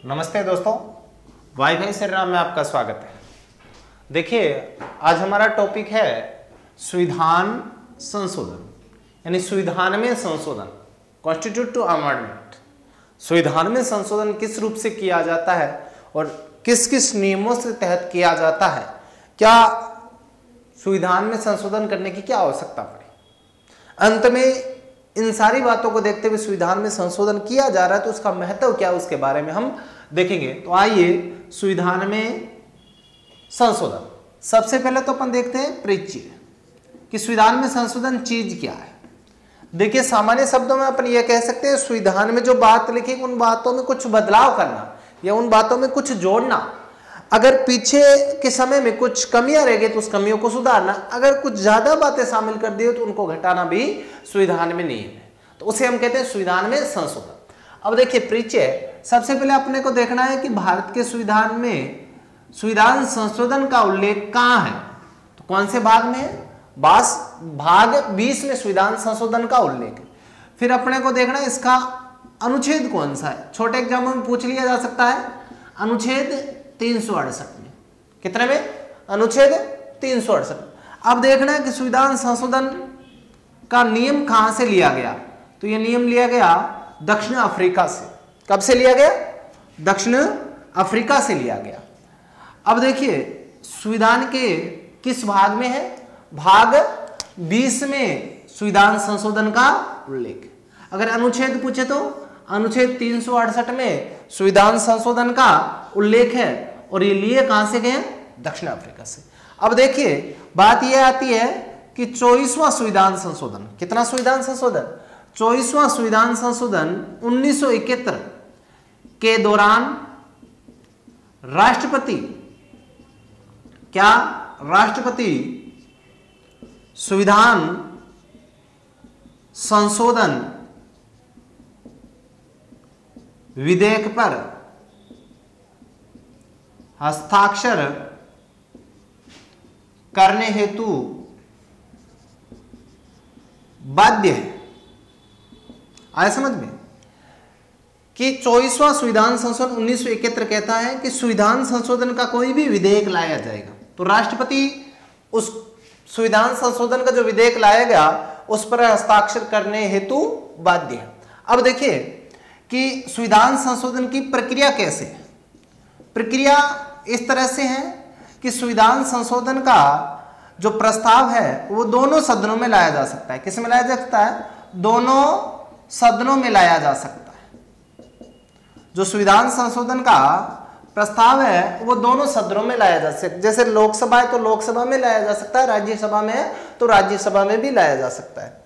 नमस्ते दोस्तों, वाईफाई श्री राम में आपका स्वागत है। देखिए, आज हमारा टॉपिक है संविधान संशोधन, यानी संविधान में संशोधन, कॉन्स्टिट्यूटिव अमेंडमेंट। संविधान में संशोधन किस रूप से किया जाता है और किस किस नियमों से तहत किया जाता है, क्या संविधान में संशोधन करने की क्या आवश्यकता पड़ी। अंत में इन सारी बातों को देखते हुए संविधान में संशोधन किया जा रहा है तो उसका महत्व क्या है उसके बारे में हम देखेंगे। तो आइए संविधान में संशोधन, सबसे पहले तो अपन देखते हैं परिचय कि संविधान में संशोधन चीज क्या है। देखिए, सामान्य शब्दों में अपन ये कह सकते हैं संविधान में जो बात लिखी उन बातों में कुछ बदलाव करना या उन बातों में कुछ जोड़ना। अगर पीछे के समय में कुछ कमियां रह गई तो उस कमियों को सुधारना, अगर कुछ ज्यादा बातें शामिल कर दी हो तो उनको घटाना भी संविधान में नियम है, तो उसे हम कहते हैं संविधान में संशोधन। अब देखिए परिचय, सबसे पहले अपने को देखना है कि भारत के संविधान में संविधान संशोधन का उल्लेख कहां है, तो कौन से भाग में है, भाग 20 में संविधान संशोधन का उल्लेख है। फिर अपने को देखना है इसका अनुच्छेद कौन सा है, छोटे एग्जाम में पूछ लिया जा सकता है। अनुच्छेद 368 में, कितने में, अनुच्छेद 368। अब देखना है कि संविधान संशोधन का नियम कहां से लिया गया, तो यह नियम लिया गया दक्षिण अफ्रीका से। कब से लिया गया, दक्षिण अफ्रीका से लिया गया। अब देखिए संविधान के किस भाग में है, भाग 20 में संविधान संशोधन का उल्लेख। अगर अनुच्छेद पूछे तो अनुच्छेद 368 में संविधान संशोधन का उल्लेख है और ये लिए कहां से गए, दक्षिण अफ्रीका से। अब देखिए बात यह आती है कि 24वां संविधान संशोधन, कितना संविधान संशोधन, 24वां संविधान संशोधन 1971 के दौरान राष्ट्रपति संविधान संशोधन विधेयक पर हस्ताक्षर करने हेतु बाध्य है। आया समझ में कि 24वां संविधान संशोधन 1971 कहता है कि संविधान संशोधन का कोई भी विधेयक लाया जाएगा तो राष्ट्रपति उस संविधान संशोधन का जो विधेयक लाया गया उस पर हस्ताक्षर करने हेतु बाध्य है। अब देखिए कि संविधान संशोधन की प्रक्रिया कैसे है। प्रक्रिया इस तरह से है कि संविधान संशोधन का जो प्रस्ताव है वो दोनों सदनों में लाया जा सकता है। किस में लाया जा सकता है, दोनों सदनों में लाया जा सकता है। जो संविधान संशोधन का प्रस्ताव है वो दोनों सदनों में लाया जा सकता है। जैसे लोकसभा है तो लोकसभा में लाया जा सकता है, राज्यसभा में है तो राज्यसभा में भी लाया जा सकता है।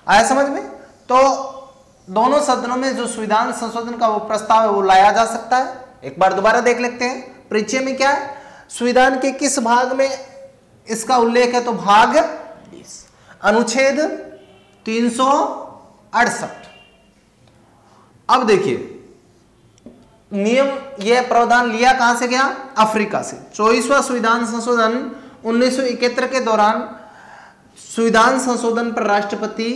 आया समझ में। तो दोनों सदनों में जो संविधान संशोधन का वो प्रस्ताव है वो लाया जा सकता है। एक बार दोबारा देख लेते हैं परिचय में क्या है, संविधान के किस भाग में इसका उल्लेख है, तो भाग 20, अनुच्छेद 368। अब देखिए नियम, यह प्रावधान लिया कहां से गया, अफ्रीका से। 24वां संविधान संशोधन 1971 के दौरान संविधान संशोधन पर राष्ट्रपति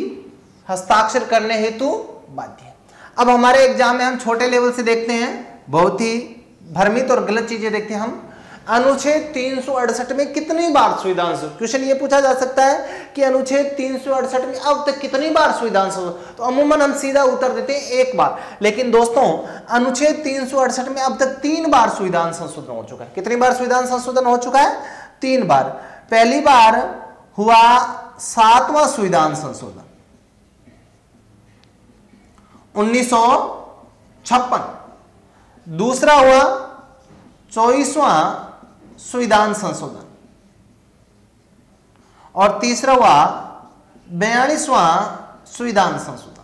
हस्ताक्षर करने हेतु बाध्य है। अब हमारे एग्जाम में हम छोटे लेवल से देखते हैं, बहुत ही भ्रमित और गलत चीजें देखते हैं हम। अनुच्छेद 368 में कितनी बार संविधान, क्वेश्चन ये पूछा जा सकता है कि अनुच्छेद 368 में अब तक कितनी बार संविधान संशोधन, तो अमूमन हम सीधा उत्तर देते हैं एक बार। लेकिन दोस्तों अनुच्छेद 368 में अब तक 3 बार संविधान संशोधन हो चुका है। कितनी बार संविधान संशोधन हो चुका है, 3 बार। पहली बार हुआ 7वां संविधान संशोधन 1956, दूसरा हुआ 24वां संविधान संशोधन और तीसरा हुआ 42वां संविधान संशोधन।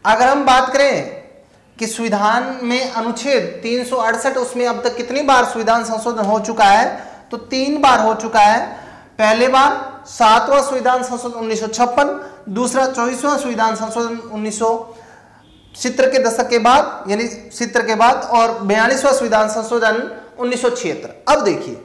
अगर हम बात करें कि संविधान में अनुच्छेद 368 उसमें अब तक कितनी बार संविधान संशोधन हो चुका है, तो 3 बार हो चुका है। पहले बार 7वां संविधान संशोधन 1956, दूसरा 24वां संविधान संशोधन 1970 के दशक के बाद, यानी 70 के बाद, और 42वां संविधान संशोधन 1976। अब देखिए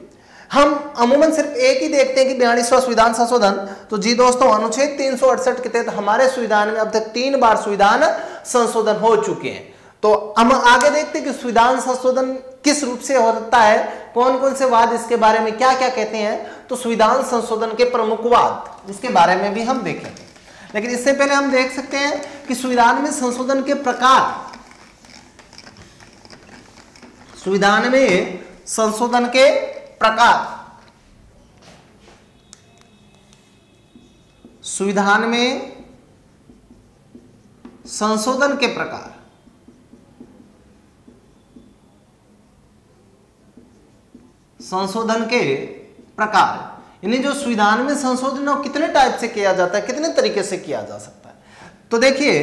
हम अमूमन सिर्फ एक ही देखते हैं कि 42वां संविधान संशोधन। तो जी दोस्तों, अनुच्छेद 368 के तहत हमारे संविधान में अब तक 3 बार संविधान संशोधन हो चुके हैं। तो हम आगे देखते हैं कि संविधान संशोधन किस रूप से होता है, कौन कौन से वाद इसके बारे में क्या क्या कहते हैं। तो संविधान संशोधन के प्रमुख वाद, इसके बारे में भी हम देखेंगे। लेकिन इससे पहले हम देख सकते हैं कि संविधान में संशोधन के प्रकार, संविधान में संशोधन के प्रकार, संविधान में संशोधन के प्रकार, संशोधन के प्रकार, यानी जो संविधान में संशोधन है कितने टाइप से किया जाता है, कितने तरीके से किया जा सकता है। तो देखिए,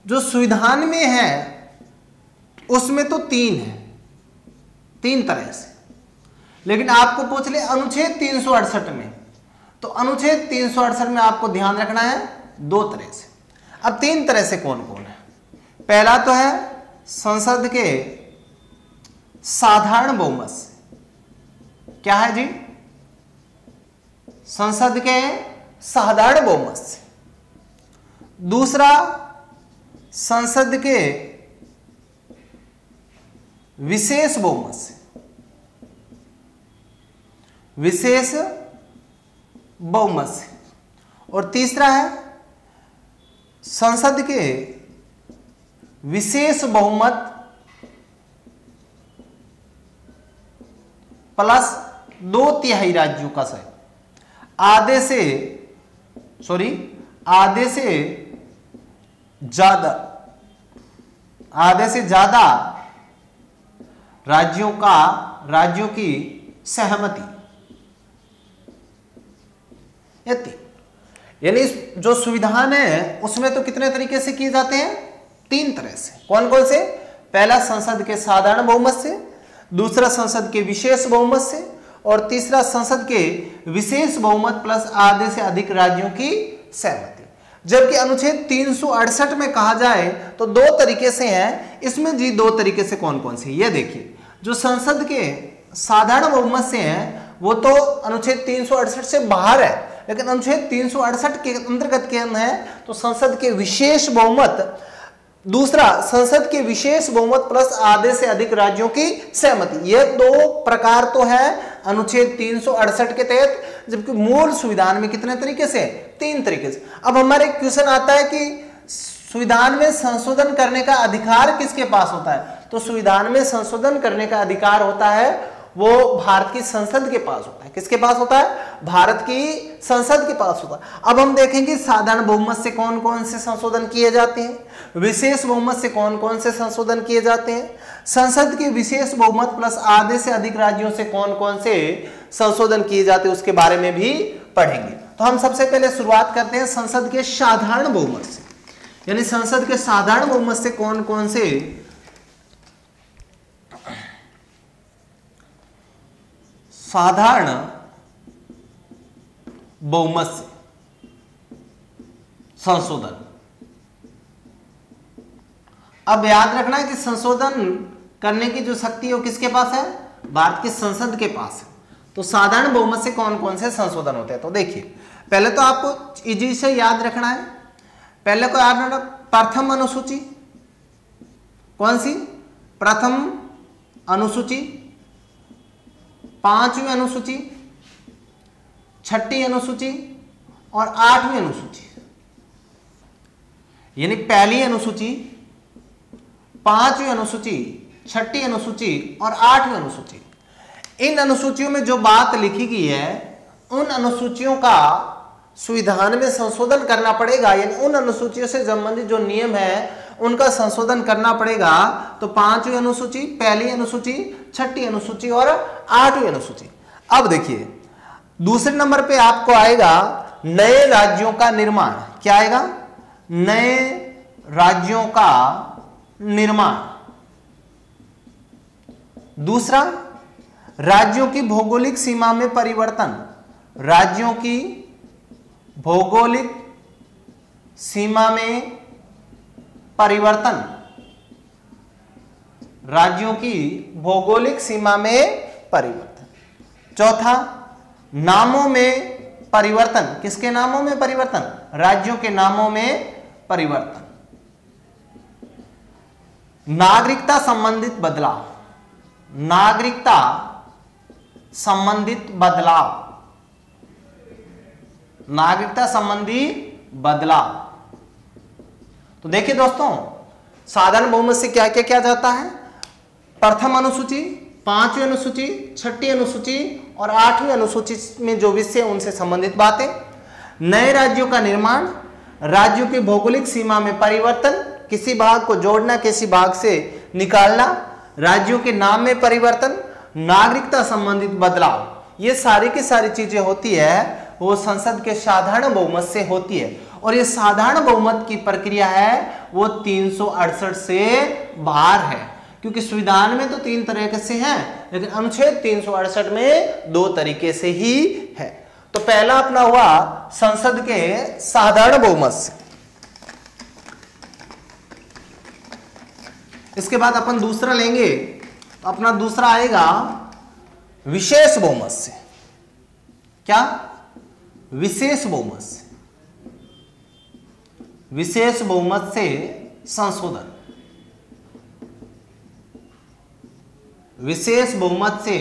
जो संविधान में है उसमें तो 3 है, 3 तरह से। लेकिन आपको पूछ ले अनुच्छेद 368 में, तो अनुच्छेद 368 में आपको ध्यान रखना है 2 तरह से। अब 3 तरह से कौन कौन है। पहला तो है संसद के साधारण बहुमत से। क्या है जी? संसद के साधारण बहुमत से। दूसरा, संसद के विशेष बहुमत से, विशेष बहुमत से। और तीसरा है संसद के विशेष बहुमत प्लस 2/3 राज्यों का सहयोग। आधे से ज्यादा राज्यों की सहमति। यानी जो संविधान है उसमें तो कितने तरीके से किए जाते हैं? 3 तरह से। कौन कौन से? पहला संसद के साधारण बहुमत से, दूसरा संसद के विशेष बहुमत से, और तीसरा संसद के विशेष बहुमत प्लस आधे से अधिक राज्यों की सहमति। जबकि अनुच्छेद 368 में कहा जाए तो 2 तरीके से हैं। इसमें जी 2 तरीके से कौन कौन से? ये देखिए, जो संसद के साधारण बहुमत से हैं वो तो अनुच्छेद 368 से बाहर है, लेकिन अनुच्छेद 368 के अंतर्गत के है तो संसद के विशेष बहुमत, दूसरा संसद के विशेष बहुमत प्लस आधे से अधिक राज्यों की सहमति। ये 2 प्रकार तो है अनुच्छेद 368 के तहत, जबकि मूल संविधान में कितने तरीके से? 3 तरीके से। अब हमारे क्वेश्चन आता है कि संविधान में संशोधन करने का अधिकार किसके पास होता है? तो संविधान में संशोधन करने का अधिकार होता है वो भारत की संसद के पास होता है। किसके पास होता है? भारत की संसद के पास होता है। अब हम देखेंगे साधारण बहुमत से कौन कौन से संशोधन किए जाते हैं, विशेष बहुमत से कौन कौन से संशोधन किए जाते हैं, संसद के विशेष बहुमत प्लस आधे से अधिक राज्यों से कौन कौन से संशोधन किए जाते हैं, उसके बारे में भी पढ़ेंगे। तो हम सबसे पहले शुरुआत करते हैं संसद के साधारण बहुमत से। यानी संसद के साधारण बहुमत से कौन कौन से साधारण बहुमत से संशोधन। अब याद रखना है कि संशोधन करने की जो शक्ति है वो किसके पास है? भारत की संसद के पास है। तो साधारण बहुमत से कौन कौन से संशोधन होते हैं? तो देखिए, पहले तो आपको इजी से याद रखना है। पहले को याद रखना, प्रथम अनुसूची। कौन सी? प्रथम अनुसूची, 5वीं अनुसूची, 6ठी अनुसूची और 8वीं अनुसूची। यानी पहली अनुसूची, 5वीं अनुसूची, 6ठी अनुसूची और 8वीं अनुसूची। इन अनुसूचियों में जो बात लिखी गई है उन अनुसूचियों का संविधान में संशोधन करना पड़ेगा। यानी उन अनुसूचियों से संबंधित जो नियम है उनका संशोधन करना पड़ेगा। तो 5वीं अनुसूची, पहली अनुसूची, 6ठी अनुसूची और 8वीं अनुसूची। अब देखिए, दूसरे नंबर पे आपको आएगा नए राज्यों का निर्माण। क्या आएगा? नए राज्यों का निर्माण। दूसरा, राज्यों की भौगोलिक सीमा में परिवर्तन। राज्यों की भौगोलिक सीमा में परिवर्तन। राज्यों की भौगोलिक सीमा में परिवर्तन। चौथा, नामों में परिवर्तन। किसके नामों में परिवर्तन? राज्यों के नामों में परिवर्तन। नागरिकता संबंधित बदलाव, नागरिकता संबंधित बदलाव, नागरिकता संबंधी बदलाव। तो देखिए दोस्तों, साधारण बहुमत से क्या क्या किया जाता है? प्रथम अनुसूची, पांचवी अनुसूची, छठी अनुसूची और आठवीं अनुसूची में जो विषय उनसे संबंधित बातें, नए राज्यों का निर्माण, राज्यों की भौगोलिक सीमा में परिवर्तन, किसी भाग को जोड़ना, किसी भाग से निकालना, राज्यों के नाम में परिवर्तन, नागरिकता संबंधित बदलाव, ये सारी की सारी चीजें होती है वो संसद के साधारण बहुमत से होती है। और ये साधारण बहुमत की प्रक्रिया है वो 368 से बाहर है, क्योंकि संविधान में तो 3 तरीके से हैं, लेकिन अनुच्छेद 368 में 2 तरीके से ही है। तो पहला अपना हुआ संसद के साधारण बहुमत से। इसके बाद अपन दूसरा लेंगे, अपना दूसरा आएगा विशेष बहुमत से। क्या? विशेष बहुमत से। विशेष बहुमत से संशोधन, विशेष बहुमत से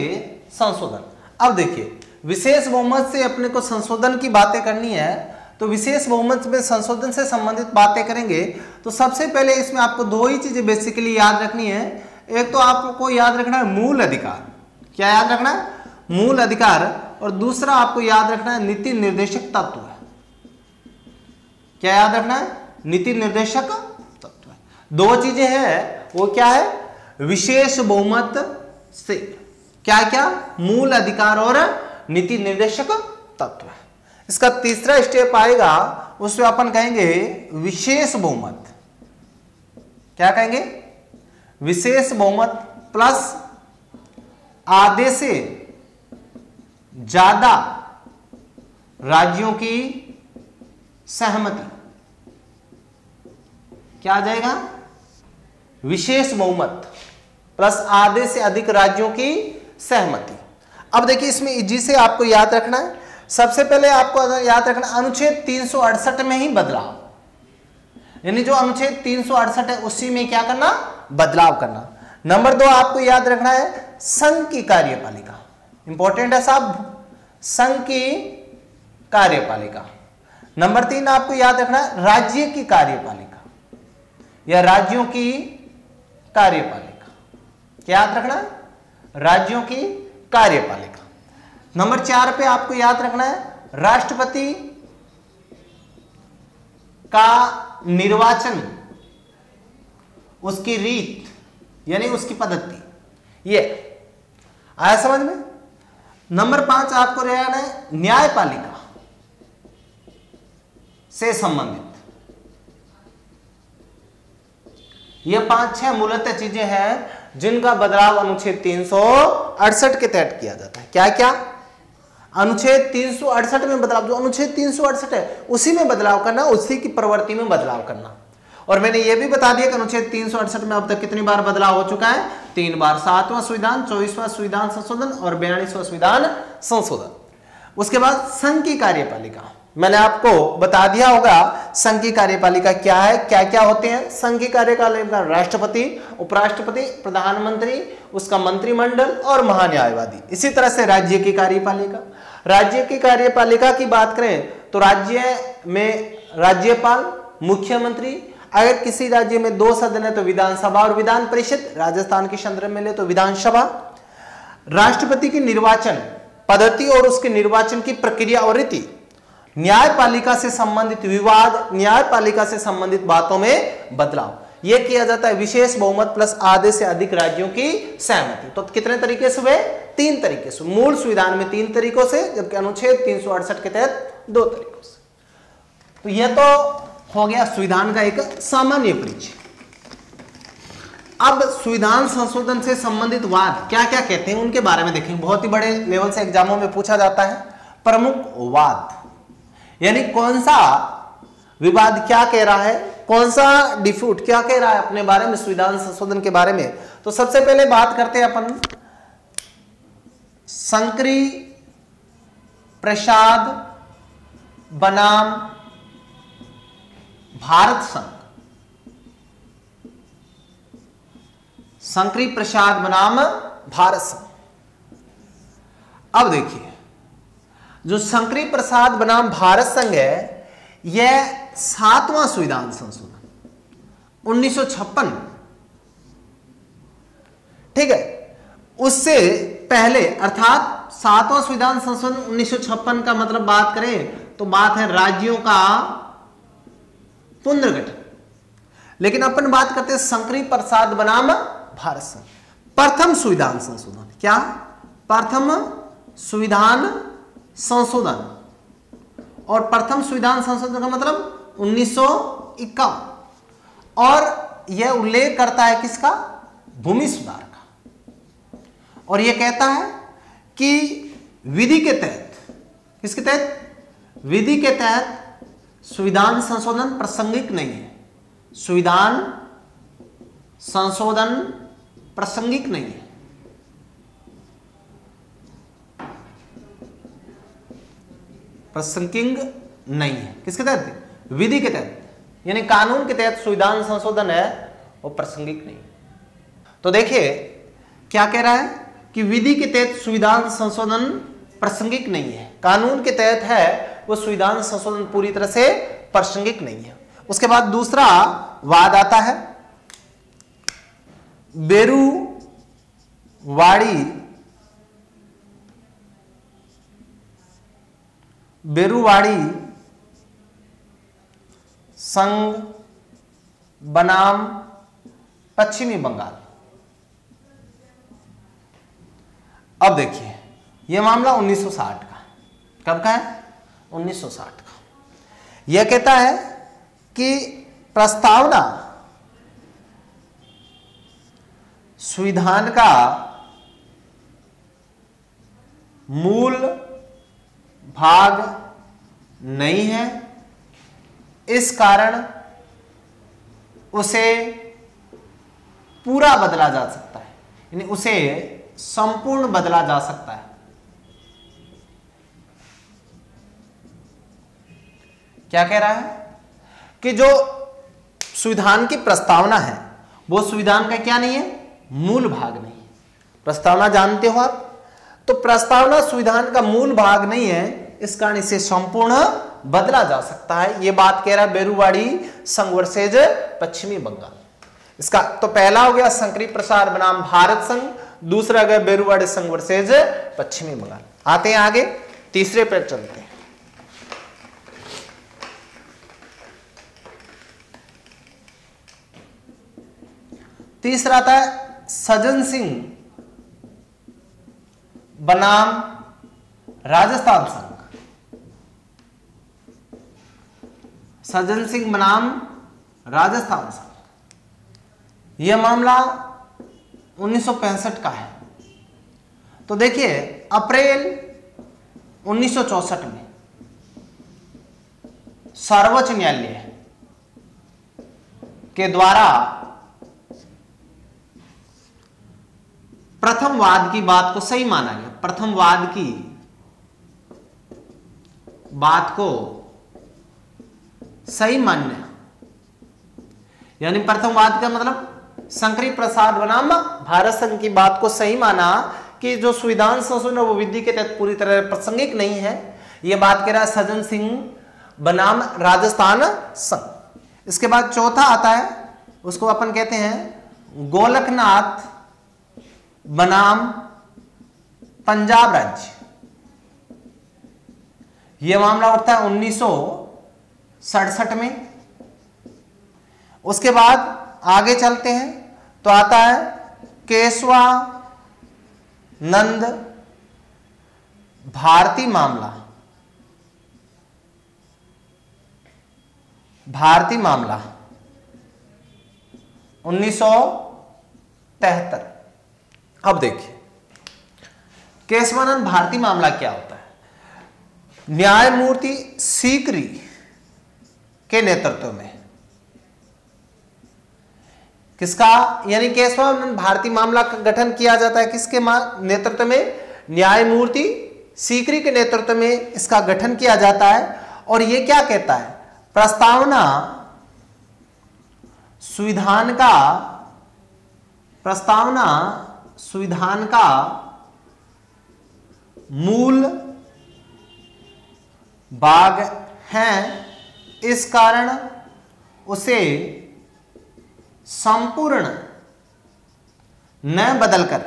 संशोधन। अब देखिए, विशेष बहुमत से अपने को संशोधन की बातें करनी है, तो विशेष बहुमत में संशोधन से संबंधित बातें करेंगे तो सबसे पहले इसमें आपको 2 ही चीजें बेसिकली याद रखनी है। एक तो आपको याद रखना है मूल अधिकार। क्या याद रखना है? मूल अधिकार। और दूसरा आपको याद रखना है नीति निर्देशक तत्व है। क्या याद रखना है? नीति निर्देशक तत्व है। 2 चीजें हैं, वो क्या है? विशेष बहुमत से क्या क्या? मूल अधिकार और नीति निर्देशक तत्व है। इसका तीसरा स्टेप आएगा, उसमें अपन कहेंगे विशेष बहुमत। क्या कहेंगे? विशेष बहुमत प्लस आधे से ज्यादा राज्यों की सहमति। क्या आ जाएगा? विशेष बहुमत प्लस आधे से अधिक राज्यों की सहमति। अब देखिए, इसमें इजी से आपको याद रखना है। सबसे पहले आपको याद रखना अनुच्छेद 368 में ही बदलाव, यानी जो अनुच्छेद 368 है उसी में क्या करना? बदलाव करना। नंबर 2 आपको याद रखना है संघ की कार्यपालिका। इंपॉर्टेंट है साहब, संघ की कार्यपालिका। नंबर 3 आपको याद रखना है राज्य की कार्यपालिका या राज्यों की कार्यपालिका। क्या याद रखना है? राज्यों की कार्यपालिका। नंबर 4 पे आपको याद रखना है राष्ट्रपति का निर्वाचन, उसकी रीत यानी उसकी पद्धति। ये आया समझ में? नंबर 5 आपको रहना है न्यायपालिका से संबंधित। ये 5-6 मूलतः चीजें हैं जिनका बदलाव अनुच्छेद 368 के तहत किया जाता है। क्या क्या? अनुच्छेद 368 में बदलाव, जो अनुच्छेद 368 है उसी में बदलाव करना, उसी की प्रवृत्ति में बदलाव करना। और मैंने यह भी बता दिया कि अनुच्छेद 368 में अब तक कितनी बार बदलाव हो चुका है? 3 बार। 7वां संविधान, 24वां संविधान संशोधन और 42वां संविधान संशोधन। उसके बाद संघ की कार्यपालिका, मैंने आपको बता दिया होगा संघ की कार्यपालिका क्या है, क्या क्या होते हैं। संघ की कार्यपालिका राष्ट्रपति, उपराष्ट्रपति, प्रधानमंत्री, उसका मंत्रिमंडल और महान्यायवादी। इसी तरह से राज्य की कार्यपालिका, राज्य की कार्यपालिका की बात करें तो राज्य में राज्यपाल, मुख्यमंत्री, अगर किसी राज्य में 2 सदन है तो विधानसभा और विधान परिषद, राजस्थान के संदर्भ में ले तो विधानसभा। राष्ट्रपति की निर्वाचन पद्धति और उसके निर्वाचन की प्रक्रिया और रीति, न्यायपालिका से संबंधित विवाद, न्यायपालिका से संबंधित बातों में बदलाव, यह किया जाता है विशेष बहुमत प्लस आधे से अधिक राज्यों की सहमति। तो कितने तरीके से हुए? 3 तरीके से। मूल संविधान में 3 तरीकों से, जबकि अनुच्छेद 368 के तहत 2 तरीकों से। तो यह तो हो गया संविधान का एक सामान्य परिचय। अब संविधान संशोधन से संबंधित वाद क्या क्या कहते हैं उनके बारे में देखेंगे। बहुत ही बड़े लेवल से एग्जामों में पूछा जाता है। प्रमुख वाद यानी कौन सा विवाद क्या कह रहा है, कौन सा डिफ्यूट क्या कह रहा है अपने बारे में, संविधान संशोधन के बारे में। तो सबसे पहले बात करते हैं अपन शंकरी प्रसाद बनाम भारत संघ। शंकरी प्रसाद बनाम भारत संघ। अब देखिए, जो शंकरी प्रसाद बनाम भारत संघ है, यह 7वां संविधान संशोधन 1956, ठीक है, उससे पहले अर्थात 7वां संविधान संशोधन 1956 का मतलब बात करें तो बात है राज्यों का पुनर्गठन। लेकिन अपन बात करते हैं शंकरी प्रसाद बनाम भारत संघ। प्रथम संविधान संशोधन, क्या? प्रथम संविधान संशोधन। और प्रथम संविधान संशोधन का मतलब 1951, और यह उल्लेख करता है किसका? भूमि सुधार का। और यह कहता है कि विधि के तहत, किसके तहत? विधि के तहत संविधान संशोधन प्रासंगिक नहीं है। संविधान संशोधन प्रासंगिक नहीं है। प्रासंगिक नहीं है किसके तहत? विधि के तहत, यानी कानून के तहत संविधान संशोधन है वो प्रासंगिक नहीं। तो देखिए क्या कह रहा है कि विधि के तहत संविधान संशोधन प्रासंगिक नहीं है, कानून के तहत है वो संविधान संशोधन पूरी तरह से प्रासंगिक नहीं है। उसके बाद दूसरा वाद आता है बेरुवाड़ी संघ बनाम पश्चिमी बंगाल। अब देखिए यह मामला 1960 का, कब का है? 1960 का। यह कहता है कि प्रस्तावना संविधान का मूल भाग नहीं है, इस कारण उसे पूरा बदला जा सकता है, यानी उसे संपूर्ण बदला जा सकता है। क्या कह रहा है कि जो संविधान की प्रस्तावना है वो संविधान का क्या नहीं है? मूल भाग नहीं है। प्रस्तावना जानते हो आप, तो प्रस्तावना संविधान का मूल भाग नहीं है, इस कारण इसे संपूर्ण बदला जा सकता है। यह बात कह रहा है बेरुवाड़ी संघ वर्सेज पश्चिमी बंगाल। इसका तो पहला हो गया शंकरी प्रसाद बनाम भारत संघ, दूसरा गया बेरुवाड़ी संघ वर्सेज पश्चिमी बंगाल। आते हैं आगे, तीसरे पर चलते हैं। तीसरा आता है सज्जन सिंह बनाम राजस्थान संघ। सज्जन सिंह बनाम राजस्थान संघ। यह मामला 1965 का है। तो देखिए अप्रैल 1964 में सर्वोच्च न्यायालय के द्वारा प्रथम वाद की बात को सही माना गया। प्रथम वाद की बात को सही मान्य, यानी प्रथम वाद का मतलब शंकरी प्रसाद बनाम भारत संघ की बात को सही माना कि जो संविधान संशोधन वो विधि के तहत पूरी तरह प्रासंगिक नहीं है। यह बात कह रहा है सज्जन सिंह बनाम राजस्थान संघ। इसके बाद चौथा आता है, उसको अपन कहते हैं गोलकनाथ बनाम पंजाब राज्य। यह मामला उठता है 1967 में। उसके बाद आगे चलते हैं तो आता है केशवानंद भारती मामला। भारती मामला 1973। अब देखिए केशवानंद भारती मामला क्या होता है। न्यायमूर्ति सीकरी के नेतृत्व में, किसका, यानी केशवानंद भारती मामला का गठन किया जाता है किसके नेतृत्व में? न्यायमूर्ति सीकरी के नेतृत्व में इसका गठन किया जाता है। और ये क्या कहता है, प्रस्तावना संविधान का मूल भाग है, इस कारण उसे संपूर्ण न बदलकर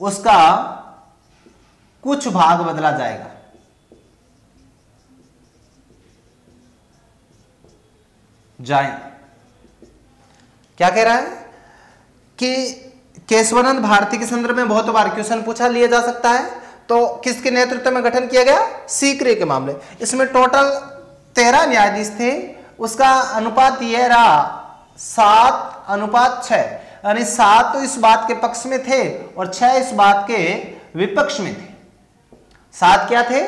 उसका कुछ भाग बदला जाएगा। क्या कह रहा है कि केशवानंद भारती के संदर्भ में बहुत बार क्वेश्चन पूछा लिया जा सकता है। तो किसके नेतृत्व में गठन किया गया, सीकरी के मामले। इसमें टोटल 13 न्यायाधीश थे, उसका अनुपात यह रहा 7:6, यानी 7 तो इस बात के पक्ष में थे और 6 इस बात के विपक्ष में थे। 7 क्या थे,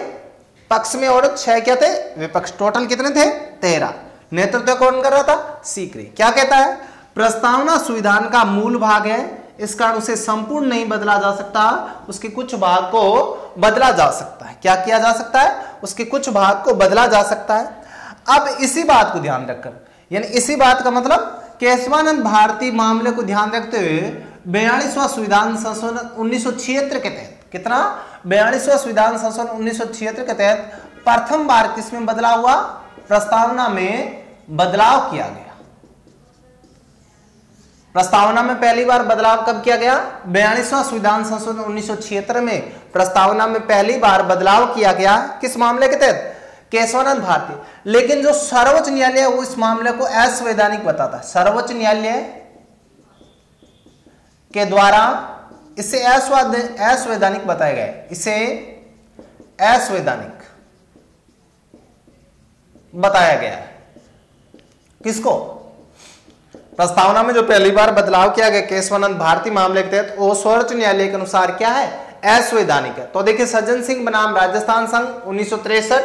पक्ष में, और 6 क्या थे, विपक्ष। टोटल कितने थे, 13। नेतृत्व कौन कर रहा था, सीकरी। क्या कहता है, प्रस्तावना संविधान का मूल भाग है, इस कारण उसे संपूर्ण नहीं बदला जा सकता, उसके कुछ भाग को बदला जा सकता है। क्या किया जा सकता है, उसके कुछ भाग को बदला जा सकता है। अब इसी बात को ध्यान रखकर, यानी इसी बात का मतलब केशवानंद भारती मामले को ध्यान रखते हुए 42वां संविधान संशोधन 1976 के तहत, कितना, 42वां संविधान संशोधन 1976 के तहत प्रथम बार किसमें बदलाव हुआ, प्रस्तावना में बदलाव किया गया। प्रस्तावना में पहली बार बदलाव कब किया गया, 42वां संविधान संशोधन 1976 में प्रस्तावना में पहली बार बदलाव किया गया। किस मामले के तहत, केशवानंद भारती। लेकिन जो सर्वोच्च न्यायालय है वो इस मामले को असंवैधानिक बताता है। सर्वोच्च न्यायालय के द्वारा इसे असंवैधानिक बताया गया, इसे असंवैधानिक बताया गया है। किसको, प्रस्तावना में जो पहली बार बदलाव किया गया केशवानंद भारती मामले के तहत, वो सर्वोच्च न्यायालय के अनुसार क्या है, असंवैधानिक है। तो देखिए, सज्जन सिंह बनाम राजस्थान संघ 1963,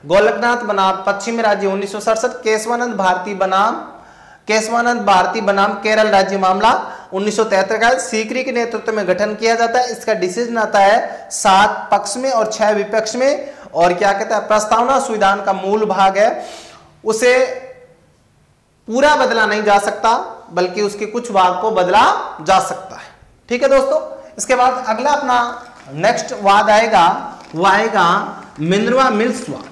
गोलकनाथ बनाम पश्चिमी राज्य 1967, केशवानंद भारती बनाम केरल राज्य मामला 1973 का सीकरी के नेतृत्व में गठन किया जाता है। इसका डिसीजन आता है 7 पक्ष में और 6 विपक्ष में। और क्या कहता है, प्रस्तावना संविधान का मूल भाग है, उसे पूरा बदला नहीं जा सकता, बल्कि उसके कुछ भाग को बदला जा सकता है। ठीक है दोस्तों, इसके बाद अगला अपना नेक्स्ट वाद आएगा, वो आएगा मिनर्वा मिल्स वाद।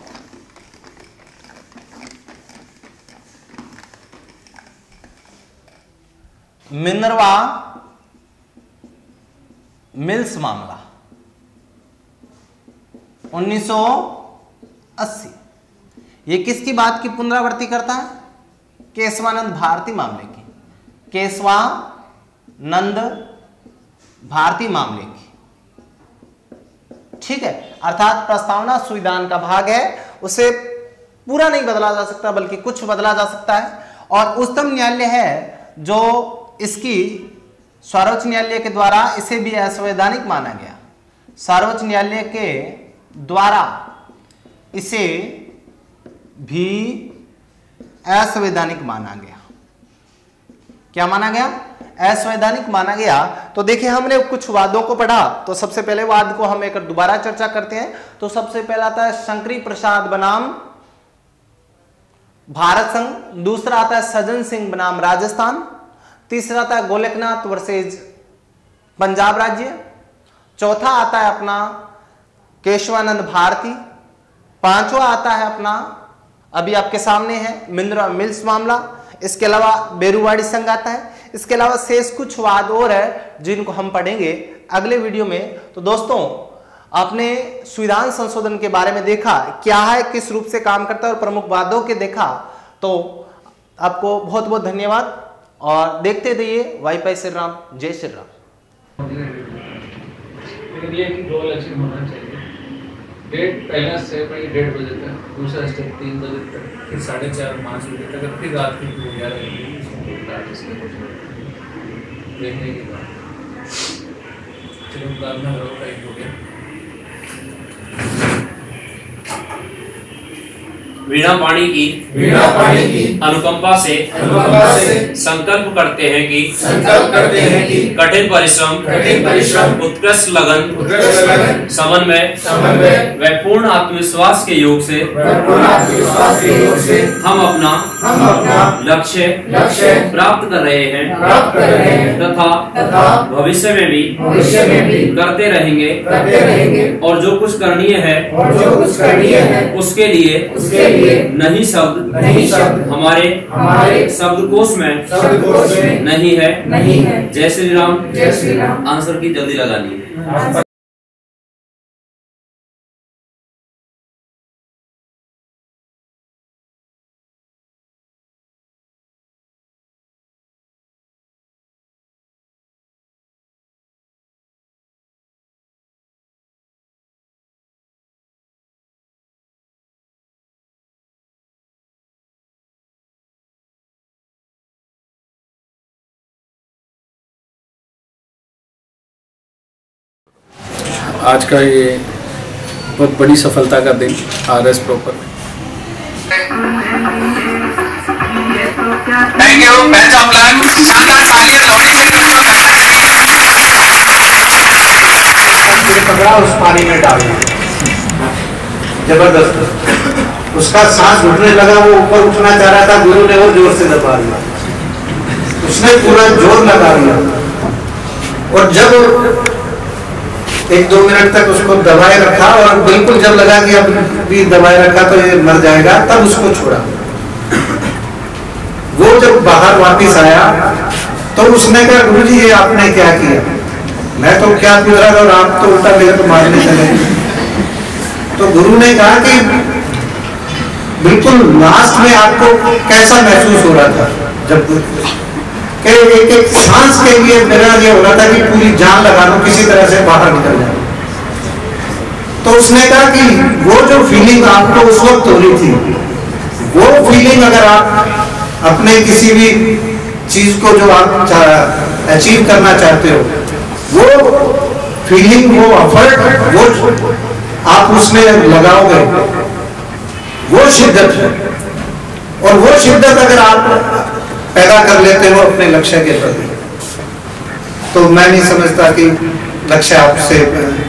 मिनर्वा मिल्स मामला 1980। ये किसकी बात की पुनरावृत्ति करता है, केशवानंद भारती मामले की, केशवानंद भारती मामले की। ठीक है, अर्थात प्रस्तावना संविधान का भाग है, उसे पूरा नहीं बदला जा सकता, बल्कि कुछ बदला जा सकता है। और उच्चतम न्यायालय है जो इसकी सर्वोच्च न्यायालय के द्वारा इसे भी असंवैधानिक माना गया। सर्वोच्च न्यायालय के द्वारा इसे भी असंवैधानिक माना गया। क्या माना गया, असंवैधानिक माना गया। तो देखिए, हमने कुछ वादों को पढ़ा, तो सबसे पहले वाद को हम एक दोबारा चर्चा करते हैं। तो सबसे पहला आता है शंकरी प्रसाद बनाम भारत संघ, दूसरा आता है सज्जन सिंह बनाम राजस्थान, तीसरा आता है गोलकनाथ वर्सेज पंजाब राज्य, चौथा आता है अपना केशवानंद भारती, पांचवा आता है अपना अभी आपके सामने है मिनर्वा मिल्स मामला। इसके अलावा बेरुवाड़ी संघ आता है। इसके अलावा शेष कुछ वाद और है जिनको हम पढ़ेंगे अगले वीडियो में। तो दोस्तों, आपने संविधान संशोधन के बारे में देखा, क्या है, किस रूप से काम करता है और प्रमुख वादों के देखा। तो आपको बहुत बहुत धन्यवाद और देखते रहिए वाईफाई श्री राम। जय श्री राम। लेकिन ये 2 इलेक्शन होना चाहिए। डेट पहला स्टेप है 1:30 बजे तक, दूसरा स्टेप 3 बजे तक, फिर 4:30-5 बजे तक, फिर रात की 11 बजे देखने के बाद चलो बाद में हो गया। वीणा पाणी की अनुकंपा से संकल्प करते हैं कि कठिन परिश्रम उत्कृष्ट लगन समन्वय व पूर्ण आत्मविश्वास के योग से हम अपना लक्ष्य प्राप्त कर रहे हैं तथा भविष्य में भी करते रहेंगे और जो कुछ करणीय है उसके लिए नहीं शब्द हमारे शब्दकोश में नहीं है। जय श्री राम। आंसर की जल्दी लगानी है। आज का ये बहुत बड़ी सफलता का दिन RS proper. Thank you. Best of luck. शानदार तालियां लोगों से पकड़ा उस पानी में डाल दिया जबरदस्त। उसका सांस घुटने लगा, वो ऊपर उठना चाह रहा था, गुरु ने वो जोर से दबा दिया, उसने पूरा जोर लगा दिया और जब 1-2 मिनट तक उसको दबाए रखा और बिल्कुल जब लगा कि अब भी दबाए रखा तो ये मर जाएगा, तब उसको छोड़ा। वो जब बाहर वापस आया तो उसने कहा गुरुजी ये आपने क्या किया? मैं तो क्या पूछ रहा था और आप तो उल्टा मेरे को मारने चले। तो गुरु ने कहा कि बिल्कुल लास्ट में आपको कैसा महसूस हो रहा था? जब एक सांस के लिए मेरा ये हो रहा था कि पूरी जान लगा लो, किसी तरह से बाहर निकल जाए। तो उसने कहा कि वो जो फीलिंग आपको उस वक्त हो रही थी, वो फीलिंग अगर आप अपने किसी भी चीज को जो आप अचीव करना चाहते हो, वो फीलिंग, वो एफर्ट, वो आप उसमें लगाओगे, वो शिद्दत है। और वो शिद्दत अगर आप पैदा कर लेते हो अपने लक्ष्य के प्रति, तो मैं नहीं समझता कि लक्ष्य आपसे,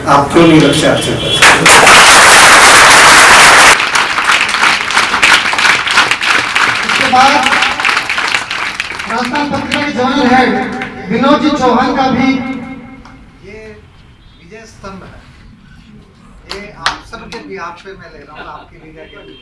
आप क्यों नहीं लक्ष्य हासिल कर सकते। इसके बाद राजस्थान पत्रिका के जनरल हेड विनोद जी चौहान का भी ये विजय स्तंभ है, ये आप सबके भी आप पे मैं ले रहा हूँ, आपकी विजय के लिए।